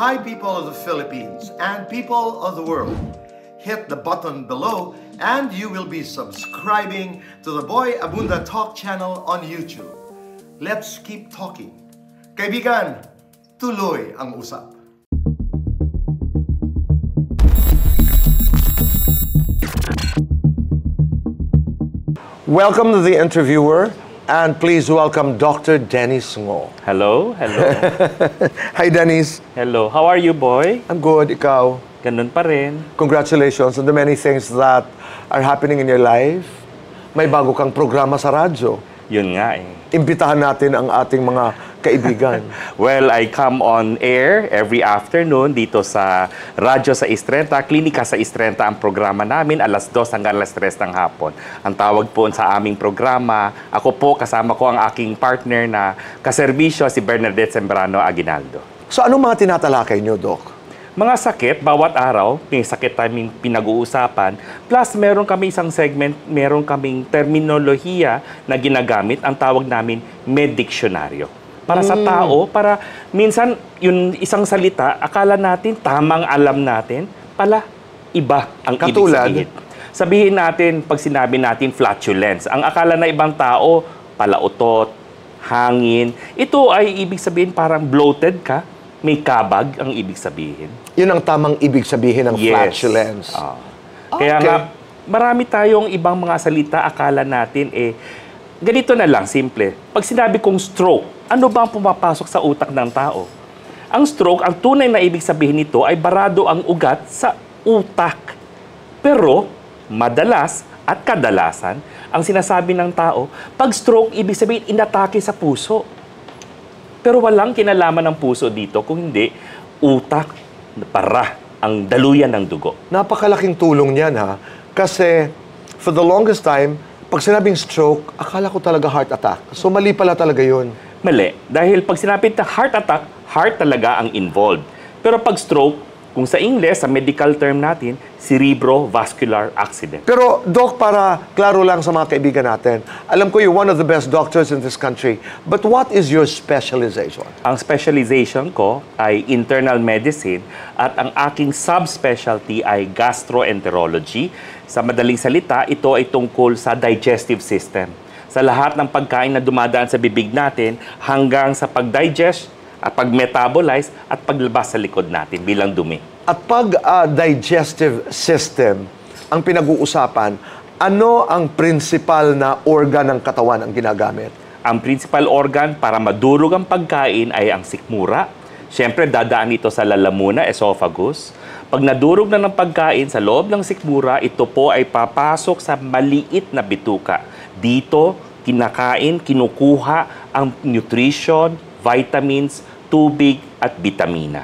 Hi, people of the Philippines and people of the world. Hit the button below and you will be subscribing to the Boy Abunda Talk channel on YouTube. Let's keep talking. Kaibigan, tuloy ang usap. Welcome to the interviewer. And please welcome Dr. Dennis Ngo. Hello, hello. Hi, Dennis. Hello, how are you, boy? I'm good. Ikaw? Ganun pa rin. Congratulations on the many things that are happening in your life. May bago kang programa sa radyo. Yun nga eh. Imbitahan natin ang ating mga kaibigan. Well, I come on air every afternoon dito sa Radyo sa Istrenta, Klinika sa Istrenta ang programa namin, alas 2 hanggang alas 3 ng hapon. Ang tawag po sa aming programa, ako po kasama ko ang aking partner na kaserbisyo, si Bernadette Sembrano Aguinaldo. So anong mga tinatalakay nyo, Doc? Mga sakit, bawat araw, may sakit tayong pinag-uusapan. Plus, meron kami isang segment, meron kaming terminolohiya na ginagamit, ang tawag namin med-dictionaryo. Para sa tao, para minsan yung isang salita, akala natin, tamang alam natin, pala iba ang ibig sabihin. Sabihin natin, pag sinabi natin flatulence, ang akala na ibang tao, palautot, hangin. Ito ay ibig sabihin parang bloated ka, may kabag ang ibig sabihin. Yun ang tamang ibig sabihin ng flatulence. Kaya nga, marami tayong ibang mga salita, akala natin ganito na lang, simple. Pag sinabi kong stroke, ano ba ang pumapasok sa utak ng tao? Ang stroke, ang tunay na ibig sabihin nito ay barado ang ugat sa utak. Pero, madalas at kadalasan, ang sinasabi ng tao, pag stroke, ibig sabihin inatake sa puso. Pero walang kinalaman ng puso dito kung hindi utak para ang daluyan ng dugo. Napakalaking tulong niyan, ha? Kasi for the longest time, pag sinabing stroke, akala ko talaga heart attack. So mali pala talaga yun. Mali. Dahil pag sinabi na heart attack, heart talaga ang involved. Pero pag stroke, kung sa English, sa medical term natin, cerebrovascular accident. Pero, Doc, para klaro lang sa mga kaibigan natin, alam ko you're one of the best doctors in this country, but what is your specialization? Ang specialization ko ay internal medicine at ang aking subspecialty ay gastroenterology. Sa madaling salita, ito ay tungkol sa digestive system. Sa lahat ng pagkain na dumadaan sa bibig natin hanggang sa pag-digest, at pag-metabolize at paglabas sa likod natin bilang dumi. At pag digestive system ang pinag-uusapan, ano ang principal na organ ng katawan ang ginagamit? Ang principal organ para madurog ang pagkain ay ang sikmura. Siyempre, dadaan ito sa lalamuna, esophagus. Pag nadurog na ng pagkain sa loob ng sikmura, ito po ay papasok sa maliit na bituka. Dito, kinakain, kinukuha ang nutrition, vitamins, tubig at bitamina.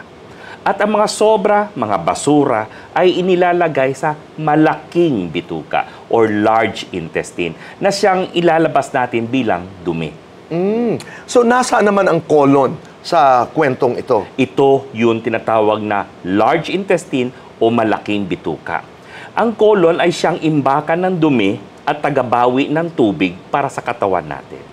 At ang mga sobra, mga basura, ay inilalagay sa malaking bituka or large intestine na siyang ilalabas natin bilang dumi. So, nasaan naman ang colon sa kwentong ito? Ito yung tinatawag na large intestine o malaking bituka. Ang colon ay siyang imbakan ng dumi at tagabawi ng tubig para sa katawan natin.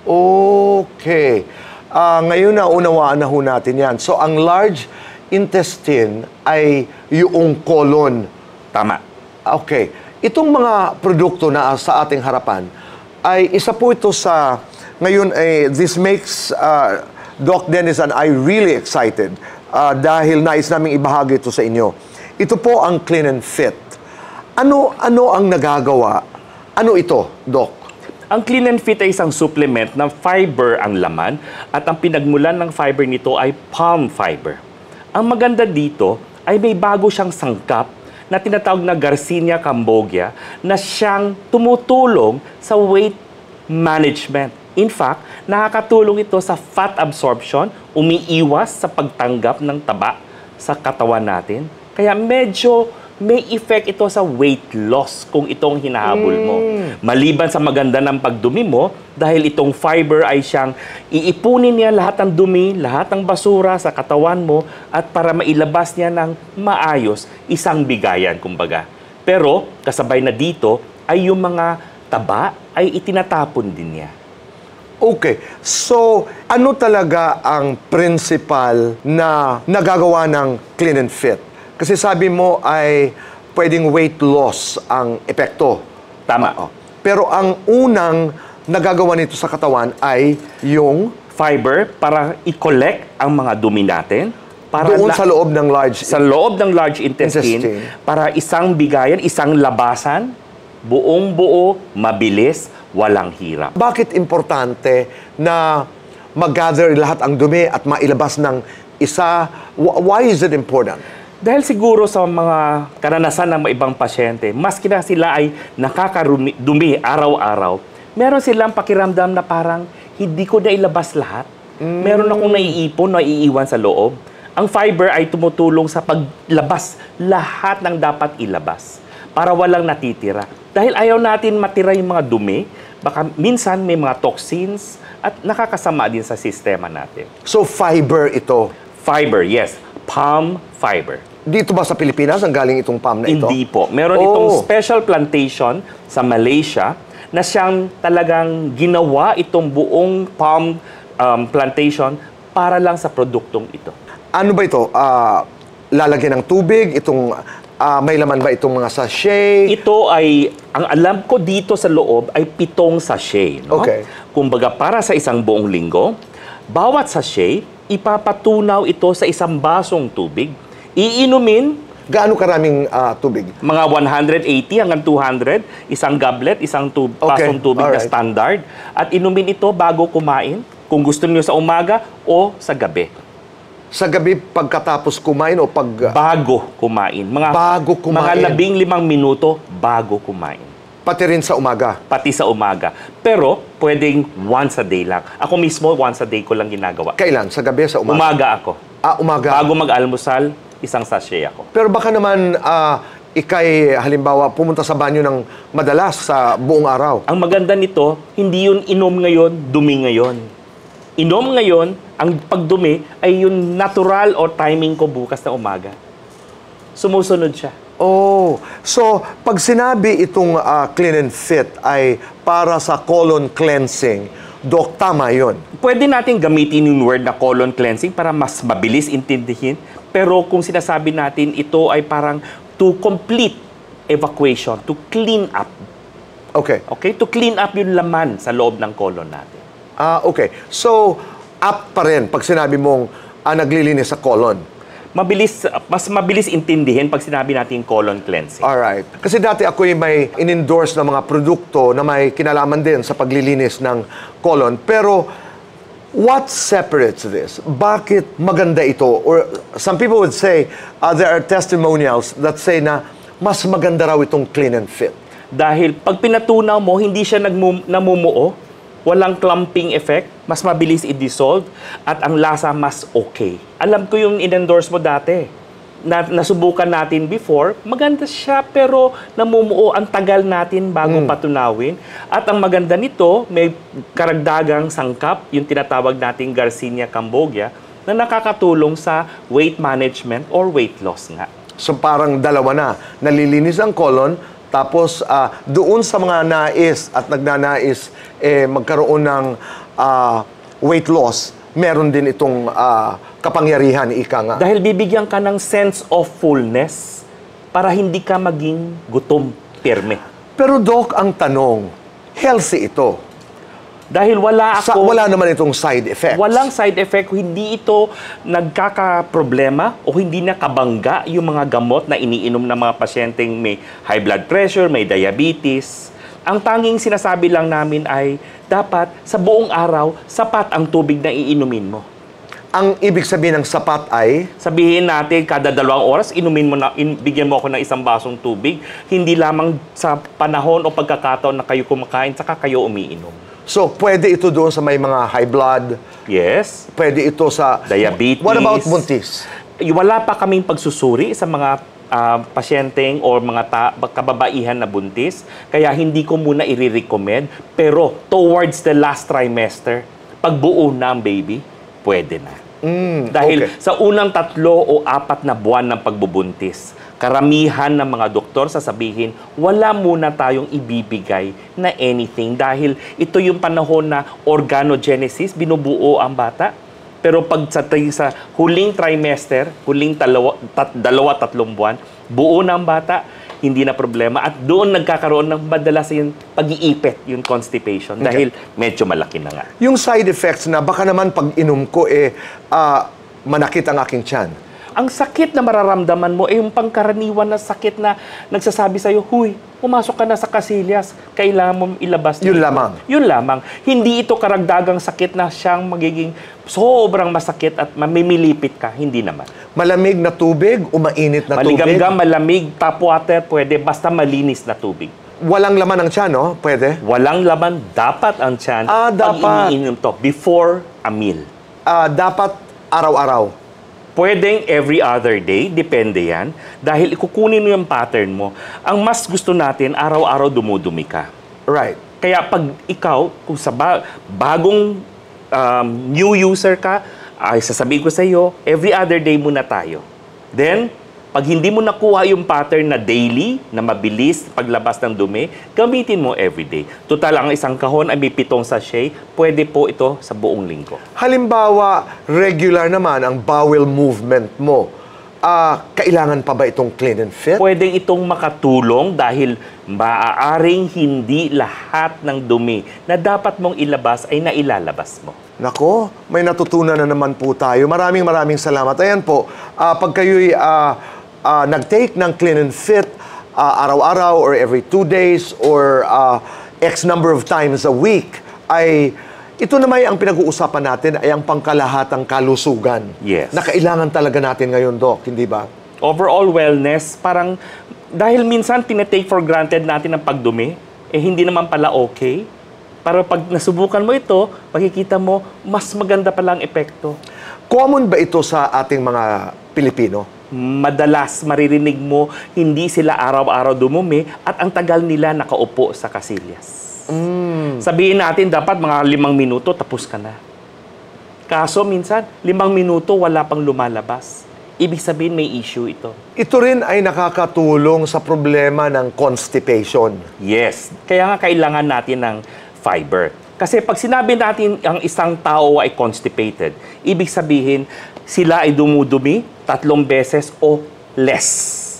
Okay. Ngayon na unawaan na ho natin yan. So, ang large intestine ay yung colon. Tama. Okay. Itong mga produkto na sa ating harapan, ay isa po ito sa, ngayon, this makes Doc Dennis and I really excited dahil nais naming ibahagi ito sa inyo. Ito po ang Clean and Fit. Ano ang nagagawa? Ano ito, Doc? Ang Clean and Fit ay isang supplement na fiber ang laman at ang pinagmulan ng fiber nito ay palm fiber. Ang maganda dito ay may bago siyang sangkap na tinatawag na Garcinia cambogia na siyang tumutulong sa weight management. In fact, nakakatulong ito sa fat absorption, umiiwas sa pagtanggap ng taba sa katawan natin. Kaya medyo may effect ito sa weight loss kung itong hinahabol mo. Maliban sa maganda ng pagdumi mo, dahil itong fiber ay siyang iipunin niya lahat ng dumi, lahat ng basura sa katawan mo at para mailabas niya ng maayos, isang bigayan, kumbaga. Pero, kasabay na dito, ay yung mga taba ay itinatapon din niya. Okay. So, ano talaga ang principal na nagagawa ng Clean and Fit? Kasi sabi mo ay pwedeng weight loss ang epekto. Tama. Oo. Pero ang unang nagagawa nito sa katawan ay yung Fiber para i-collect ang mga dumi natin. Para doon sa loob ng large intestine, para isang bigayan, isang labasan, buong-buo, mabilis, walang hirap. Bakit importante na mag-gather lahat ang dumi at mailabas ng isa? Why is it important? Dahil siguro sa mga karanasan ng mga ibang pasyente, maski na sila ay nakakadumi araw-araw, meron silang pakiramdam na parang hindi ko na ilabas lahat. Meron akong naiipon, naiiwan sa loob. Ang fiber ay tumutulong sa paglabas lahat ng dapat ilabas para walang natitira. Dahil ayaw natin matira yung mga dumi, baka minsan may mga toxins at nakakasama din sa sistema natin. So, fiber ito. Fiber, yes. Palm fiber. Dito ba sa Pilipinas ang galing itong palm na ito? Hindi po. Meron itong special plantation sa Malaysia na siyang talagang ginawa itong buong palm plantation para lang sa produktong ito. Ano ba ito? Lalagyan ng tubig? May laman ba itong mga sachet? Ito ay, ang alam ko dito sa loob ay 7 sachet. No? Okay. Kumbaga para sa isang buong linggo, bawat sachet, ipapatunaw ito sa isang basong tubig. Iinumin Gaano karaming tubig? mga 180 hanggang 200, isang goblet, isang basong tubig na Alright. standard. At inumin ito bago kumain, kung gusto niyo sa umaga o sa gabi. Sa gabi pagkatapos kumain o pag... Bago kumain. Bago kumain. Mga 15 minuto bago kumain. pati rin sa umaga? Pati sa umaga. Pero, pwedeng once a day lang. Ako mismo, once a day ko lang ginagawa. Kailan? Sa gabi, sa umaga? Umaga ako. Umaga. Bago mag-almusal, isang sachet ako. Pero baka naman, ikay, halimbawa, pumunta sa banyo ng madalas sa buong araw. Ang maganda nito, hindi yun inom ngayon, dumi ngayon. Inom ngayon, ang pagdumi ay yung natural or timing ko bukas na umaga. Sumusunod siya. Oh, so pag sinabi itong clean and fit ay para sa colon cleansing, Dok, tama yun. Pwede natin gamitin yung word na colon cleansing para mas mabilis intindihin. Pero kung sinasabi natin, ito ay parang to complete evacuation, to clean up. Okay. Okay? To clean up yung laman sa loob ng colon natin. Okay. So, up pa rin pag sinabi mong naglilinis sa colon. Mas mabilis intindihin pag sinabi natin colon cleansing. Alright. Kasi dati ako may in-endorse na mga produkto na may kinalaman din sa paglilinis ng colon. Pero, what separates this? Bakit maganda ito? Or some people would say, there are testimonials that say na mas maganda raw itong clean and fit. Dahil pag pinatunaw mo, hindi siya namumuo, walang clumping effect, mas mabilis i-dissolve, at ang lasa mas okay. Alam ko yung in-endorse mo dati. Nasubukan natin before, maganda siya pero namumuo, ang tagal natin bago patunawin. At ang maganda nito, may karagdagang sangkap, yung tinatawag nating Garcinia cambogia, na nakakatulong sa weight management or weight loss nga. So parang dalawa na. Nalilinis ang colon, tapos doon sa mga nais at nagnanais magkaroon ng weight loss, meron din itong kapangyarihan, ika nga. Dahil bibigyan ka ng sense of fullness para hindi ka maging gutom, pirme. Pero Doc, ang tanong, healthy ito. Dahil wala naman itong side effects. Walang side effect, hindi ito nagkakaproblema o hindi nakabangga yung mga gamot na iniinom ng mga pasyenteng may high blood pressure, may diabetes. Ang tanging sinasabi lang namin ay dapat sa buong araw, sapat ang tubig na iinumin mo. Ang ibig sabihin ng sapat ay? Sabihin natin, kada 2 oras, bigyan mo ako ng isang basong tubig, hindi lamang sa panahon o pagkakataon na kayo kumakain, saka kayo umiinom. So, pwede ito doon sa may mga high blood? Yes. Pwede ito sa... Diabetes. What about buntis? Wala pa kaming pagsusuri sa mga pasyenteng o mga kababaihan na buntis. Kaya hindi ko muna i-recommend. Pero towards the last trimester, pag buo na ang baby, pwede na. Dahil okay. sa unang 3 o 4 na buwan ng pagbubuntis, karamihan ng mga doktor sasabihin, wala muna tayong ibibigay na anything dahil ito yung panahon na organogenesis, binubuo ang bata. Pero pag sa huling trimester, huling tatlong buwan, buo na ang bata, hindi na problema. At doon nagkakaroon ng madalas yung pag-iipit, yung constipation, dahil medyo malaki na nga. Yung side effects na baka naman pag inom ko, manakit ang aking tiyan. Ang sakit na mararamdaman mo, yung pangkaraniwan na sakit na nagsasabi sa'yo, huy, pumasok ka na sa kasilyas, kailangan mo ilabas. Yun lamang. Yun lamang. Hindi ito karagdagang sakit na siyang magiging sobrang masakit at mamimilipit ka. Hindi naman. Malamig na tubig o mainit na tubig? Maligamgam, malamig, tap water, pwede, basta malinis na tubig. Walang laman ang tiyan, no? Pwede? Walang laman, dapat ang tiyan dapat. pag iniinom to before a meal. Dapat araw-araw. Pwedeng every other day, depende yan. Dahil ikukunin mo yung pattern mo. Ang mas gusto natin, araw-araw dumudumi ka. Right. Kaya pag ikaw, kung sa bagong new user ka, ay sasabihin ko sa iyo, every other day muna tayo. Then, pag hindi mo nakuha yung pattern na daily, na mabilis paglabas ng dumi, gamitin mo everyday. Total, ang isang kahon ay may 7 sachet, pwede po ito sa buong linggo. Halimbawa, regular naman ang bowel movement mo. Kailangan pa ba itong clean and fit? Pwedeng itong makatulong dahil maaaring hindi lahat ng dumi na dapat mong ilabas ay nailalabas mo. Nako, may natutunan na naman po tayo. Maraming salamat. Ayan po, pag kayo'y nag-take ng clean and fit araw-araw or every 2 days or X number of times a week, ay ito naman ang pinag-uusapan natin ay ang pangkalahatang kalusugan. Yes. Na kailangan talaga natin ngayon, Doc, hindi ba? Overall wellness, parang dahil minsan tinetake for granted natin ang pagdumi, hindi naman pala okay. Pero pag nasubukan mo ito, makikita mo, mas maganda pala ang epekto. Common ba ito sa ating mga Pilipino? Madalas maririnig mo, hindi sila araw-araw dumumi at ang tagal nila nakaupo sa kasilyas. Sabihin natin, dapat mga 5 minuto, tapos ka na. Kaso minsan, 5 minuto, wala pang lumalabas. Ibig sabihin, may issue ito. Ito rin ay nakakatulong sa problema ng constipation. Yes. Kaya nga kailangan natin ng fiber. Kasi pag sinabi natin ang isang tao ay constipated, ibig sabihin, sila ay dumudumi 3 beses o less.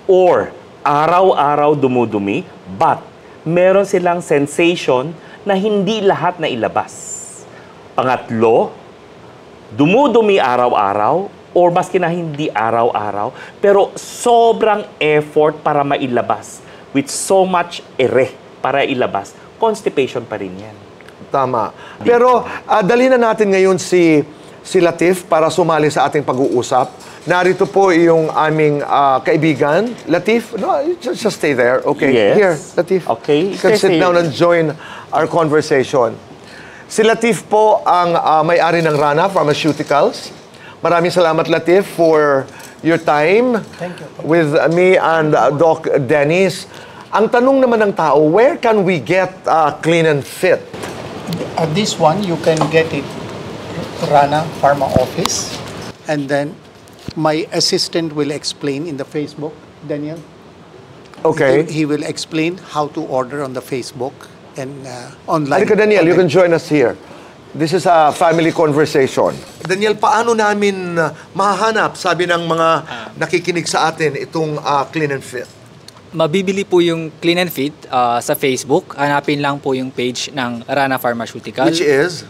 Or, araw-araw dumudumi, but meron silang sensation na hindi lahat na ilabas. Pangatlo, dumudumi araw-araw or maski na hindi araw-araw, pero sobrang effort para mailabas with so much para ilabas, constipation pa rin yan. Tama. Pero dali na natin ngayon si Latif para sumali sa ating pag-uusap. Narito po yung aming kaibigan. Latif, no, just stay there. Okay. Yes. Here, Latif. Okay. You can sit down and join our conversation. Si Latif po ang may-ari ng Rana Pharmaceuticals. Maraming salamat, Latif, for your time. Thank you. With me and Doc Dennis. Ang tanong naman ng tao, where can we get clean and fit? This one, you can get it Rana Pharma Office. And then my assistant will explain in the Facebook, Daniel. Okay. He will explain how to order on the Facebook and online. Halika, Daniel, you can join us here. This is a family conversation. Daniel, paano namin mahahanap, sabi ng mga nakikinig sa atin, itong clean and fit? Mabibili po yung Clean and Fit sa Facebook. Hanapin lang po yung page ng Rana Pharmaceutical. Which is?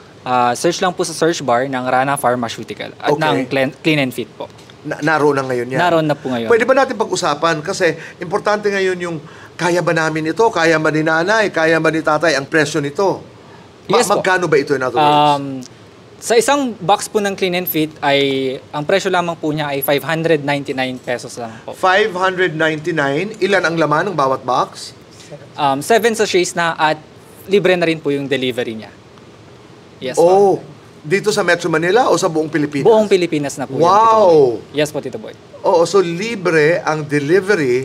Search lang po sa search bar ng Rana Pharmaceutical at ng Clean and Fit po. Naroon na ngayon yan? Naroon na po ngayon. Pwede ba natin pag-usapan? Kasi importante ngayon yung kaya ba namin ito? Kaya ba ni nanay? Kaya ba ni tatay ang presyo nito? Yes po. Magkano ba ito in other words? Sa isang box po ng Clean and Fit ay ang presyo lamang po niya ay 599 pesos lang po. 599. Ilan ang laman ng bawat box? 7 sachets na at libre na rin po yung delivery niya. Yes Oh, po. dito sa Metro Manila o sa buong Pilipinas? Buong Pilipinas na po yan, Tito Wow! Boy. Yes po, Tito Boy. Oo, so libre ang delivery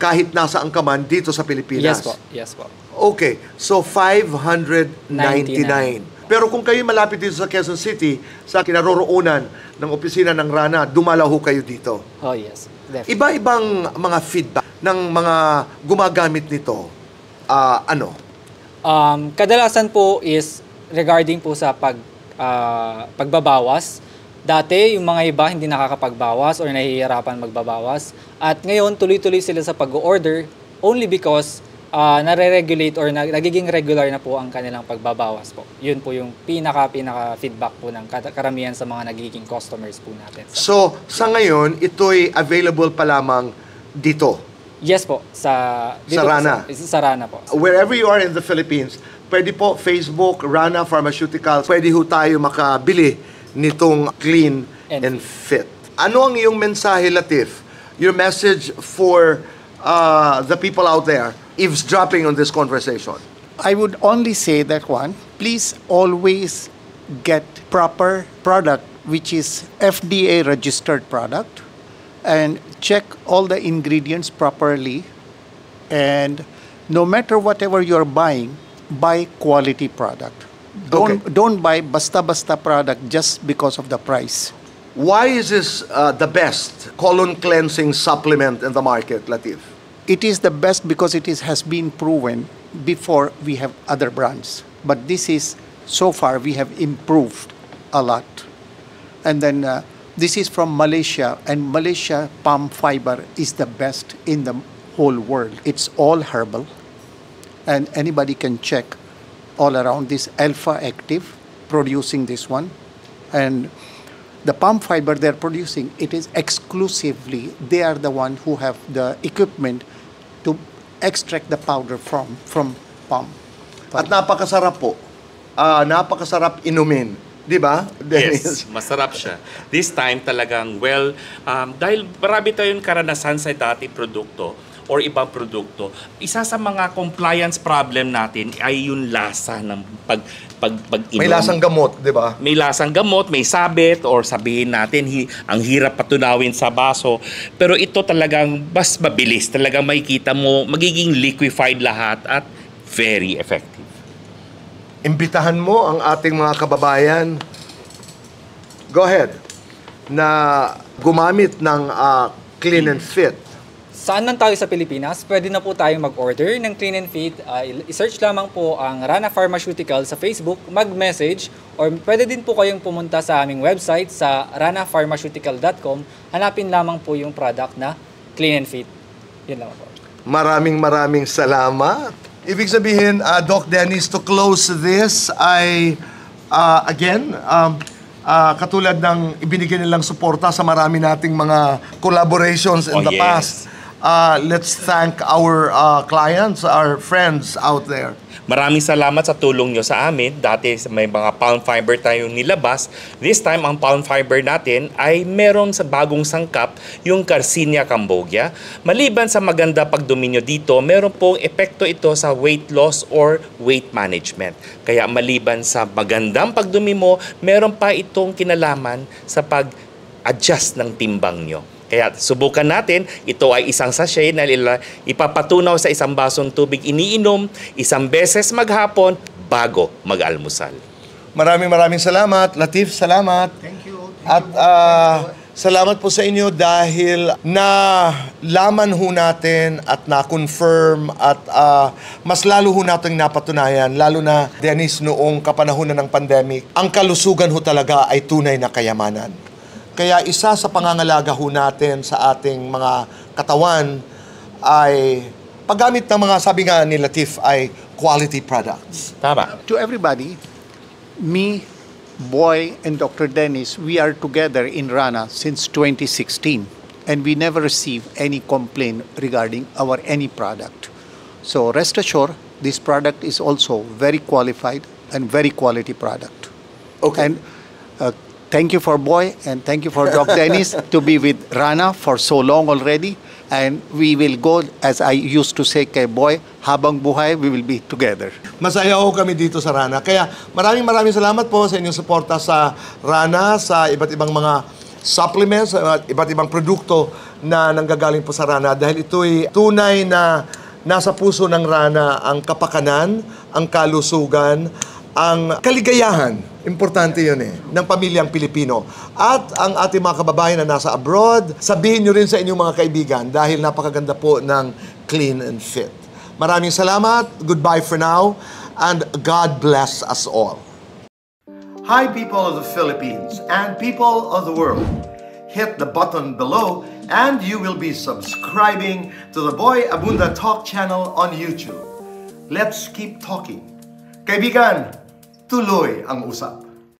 kahit nasa ang ka man dito sa Pilipinas? Yes po. Yes po. Okay, so 599. Pero kung kayo malapit dito sa Quezon City, sa kinaroroonan ng opisina ng Rana, dumalaw ho kayo dito. Oh, yes. Definitely. Iba-ibang mga feedback ng mga gumagamit nito. Ano? Kadalasan po is regarding po sa pagbabawas. Dati, yung mga iba hindi nakakapagbawas or nahihirapan magbabawas. At ngayon, tuloy-tuloy sila sa pag-order only because nare-regulate or nagiging regular na po ang kanilang pagbabawas po. Yun po yung pinaka-feedback po ng karamihan sa mga nagiging customers po natin. So, sa ngayon, ito'y available pa lamang dito. Yes po, dito Rana. Sa Rana po. Wherever you are in the Philippines, pwede po Facebook, Rana Pharmaceuticals, pwede ho tayo makabili nitong clean and fit. Ano ang iyong mensahe, Latif? Your message for the people out there eavesdropping on this conversation? I would only say that one, please always get proper product which is FDA registered product and check all the ingredients properly, and no matter whatever you're buying, buy quality product. Don't buy basta product just because of the price. Why is this the best colon cleansing supplement in the market, Latif? It is the best because has been proven before we have other brands. But this is, so far, we have improved a lot. And then this is from Malaysia, and Malaysia palm fiber is the best in the whole world. It's all herbal, and anybody can check all around this Alpha Active producing this one. And the palm fiber they're producing, it is exclusively, they are the one who have the equipment to extract the powder from palm. At napakasarap po. Napakasarap inumin. Di ba, Dennis? Yes, masarap siya. This time talagang, dahil marami tayong karanasan sa dating produkto or ibang produkto, isa sa mga compliance problem natin ay yung lasa ng pag-inom. May lasang gamot, di ba? May lasang gamot, may sabit, or sabihin natin, ang hirap patunawin sa baso. Pero ito talagang mas mabilis. Talagang makikita mo, magiging liquefied lahat at very effective. Imbitahan mo ang ating mga kababayan, go ahead, na gumamit ng Clean and Fit. Saan man tayo sa Pilipinas, pwede na po tayong mag-order ng Clean and Fit. I-search lamang po ang Rana Pharmaceutical sa Facebook, mag-message, or pwede din po kayong pumunta sa aming website sa ranapharmaceutical.com. Hanapin lamang po yung product na Clean and Fit. Yun lang po. Maraming salamat. Ibig sabihin, Doc Dennis, to close this ay, again, katulad ng ibinigay nilang suporta sa marami nating mga collaborations in the past. Let's thank our clients, our friends out there. Maraming salamat sa tulong nyo sa amin. Dati may mga palm fiber tayong nilabas. This time, ang palm fiber natin ay meron sa bagong sangkap, yung Garcinia cambogia. Maliban sa maganda pagdumi nyo dito, meron pong epekto ito sa weight loss or weight management. Kaya maliban sa magandang pagdumi mo, meron pa itong kinalaman sa pag-adjust ng timbang nyo. Kaya subukan natin, ito ay isang sachet na ipapatunaw sa isang basong tubig, iniinom isang beses maghapon bago mag-almusal. Maraming salamat. Latif, salamat. Thank you. At salamat po sa inyo dahil nalaman ho natin at na-confirm at mas lalo ho natin napatunayan, lalo na, Dennis, noong kapanahonan ng pandemic, ang kalusugan ho talaga ay tunay na kayamanan. Kaya isa sa pangangalaga ho natin sa ating mga katawan ay paggamit ng mga, sabi nga ni Latif, ay quality products. Tama. To everybody, me, Boy, and Dr. Dennis, we are together in Rana since 2016, and we never received any complaint regarding our any product. So rest assured, this product is also very qualified and very quality product. Okay. And thank you for Boy and thank you for Doc Dennis to be with Rana for so long already. And we will go, as I used to say kay Boy, habang buhay, we will be together. Masaya ho kami dito sa Rana. Kaya maraming salamat po sa inyong suporta sa Rana, sa iba't ibang mga supplements, iba't ibang produkto na nanggagaling po sa Rana. Dahil ito'y tunay na nasa puso ng Rana ang kapakanan, ang kalusugan, ang kaligayahan, importante yun ng pamilyang Pilipino. At ang ating mga kababayan na nasa abroad, sabihin nyo rin sa inyong mga kaibigan dahil napakaganda po ng Clean and Fit. Maraming salamat, goodbye for now, and God bless us all. Hi people of the Philippines and people of the world. Hit the button below and you will be subscribing to the Boy Abunda Talk channel on YouTube. Let's keep talking. Kaibigan, tuloy ang usap.